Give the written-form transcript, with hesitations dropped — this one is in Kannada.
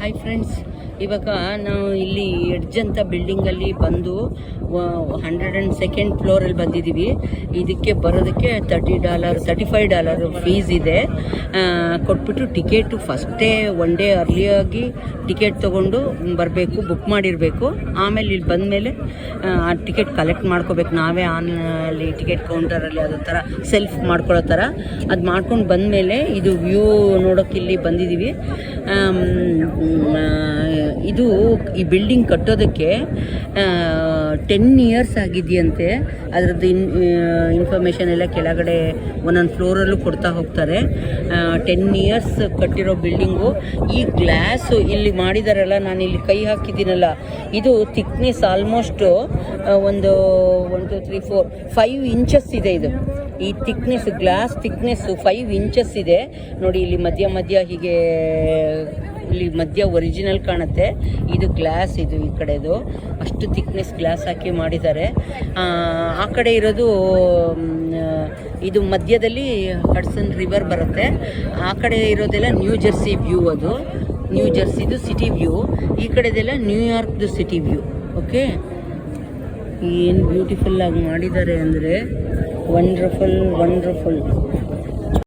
ಹಾಯ್ ಫ್ರೆಂಡ್ಸ್, ಇವಾಗ ನಾವು ಇಲ್ಲಿ ಎಡ್ಜ್ ಅಂತ ಬಿಲ್ಡಿಂಗಲ್ಲಿ ಬಂದು 102nd ಫ್ಲೋರಲ್ಲಿ ಬಂದಿದ್ದೀವಿ. ಇದಕ್ಕೆ ಬರೋದಕ್ಕೆ $35 ಫೀಸ್ ಇದೆ. ಕೊಟ್ಬಿಟ್ಟು ಟಿಕೆಟು ಫಸ್ಟೇ ಒನ್ ಡೇ ಅರ್ಲಿಯಾಗಿ ಟಿಕೆಟ್ ತೊಗೊಂಡು ಬರಬೇಕು, ಬುಕ್ ಮಾಡಿರಬೇಕು. ಆಮೇಲೆ ಇಲ್ಲಿ ಬಂದಮೇಲೆ ಆ ಟಿಕೆಟ್ ಕಲೆಕ್ಟ್ ಮಾಡ್ಕೋಬೇಕು ನಾವೇ ಆನ್ಲೈನಲ್ಲಿ ಟಿಕೆಟ್ ಕೌಂಟರಲ್ಲಿ. ಅದರ ಥರ ಸೆಲ್ಫ್ ಮಾಡ್ಕೊಳ್ಳೋ ಥರ ಅದು ಮಾಡ್ಕೊಂಡು ಬಂದಮೇಲೆ ಇದು ವ್ಯೂ ನೋಡೋಕ್ಕೆ ಇಲ್ಲಿ ಬಂದಿದ್ದೀವಿ. ಇದು ಈ ಬಿಲ್ಡಿಂಗ್ ಕಟ್ಟೋದಕ್ಕೆ 10 years ಆಗಿದೆಯಂತೆ. ಅದರದ್ದು ಇನ್ಫಾರ್ಮೇಷನ್ ಎಲ್ಲ ಕೆಳಗಡೆ ಒಂದೊಂದು ಫ್ಲೋರಲ್ಲೂ ಕೊಡ್ತಾ ಹೋಗ್ತಾರೆ. 10 years ಕಟ್ಟಿರೋ ಬಿಲ್ಡಿಂಗು. ಈ ಗ್ಲಾಸು ಇಲ್ಲಿ ಮಾಡಿದಾರಲ್ಲ, ನಾನು ಇಲ್ಲಿ ಕೈ ಹಾಕಿದ್ದೀನಲ್ಲ, ಇದು ಥಿಕ್ನೆಸ್ ಆಲ್ಮೋಸ್ಟ್ ಒಂದು 1 2 3 4 5 ಇಂಚಸ್ ಇದೆ. ಇದು ಈ ಥಿಕ್ನೆಸ್, ಗ್ಲಾಸ್ ಥಿಕ್ನೆಸ್ಸು 5 ಇಂಚಸ್ ಇದೆ ನೋಡಿ. ಇಲ್ಲಿ ಮಧ್ಯ ಹೀಗೆ ಇಲ್ಲಿ ಮಧ್ಯ ಒರಿಜಿನಲ್ ಕಾಣುತ್ತೆ. ಇದು ಗ್ಲಾಸ್, ಇದು ಈ ಕಡೆದು ಅಷ್ಟು ಥಿಕ್ನೆಸ್ ಗ್ಲಾಸ್ ಹಾಕಿ ಮಾಡಿದ್ದಾರೆ. ಆ ಕಡೆ ಇರೋದು ಇದು ಮಧ್ಯದಲ್ಲಿ ಹಡ್ಸನ್ ರಿವರ್ ಬರುತ್ತೆ. ಆ ಕಡೆ ಇರೋದೆಲ್ಲ ನ್ಯೂ ಜೆರ್ಸಿ ವ್ಯೂ, ಅದು ನ್ಯೂ ಜೆರ್ಸಿದು ಸಿಟಿ ವ್ಯೂ. ಈ ಕಡೆದೆಲ್ಲ ನ್ಯೂಯಾರ್ಕ್ದು ಸಿಟಿ ವ್ಯೂ. ಓಕೆ, ಏನು ಬ್ಯೂಟಿಫುಲ್ ಆಗಿ ಮಾಡಿದ್ದಾರೆ ಅಂದರೆ ವಂಡರ್ಫುಲ್.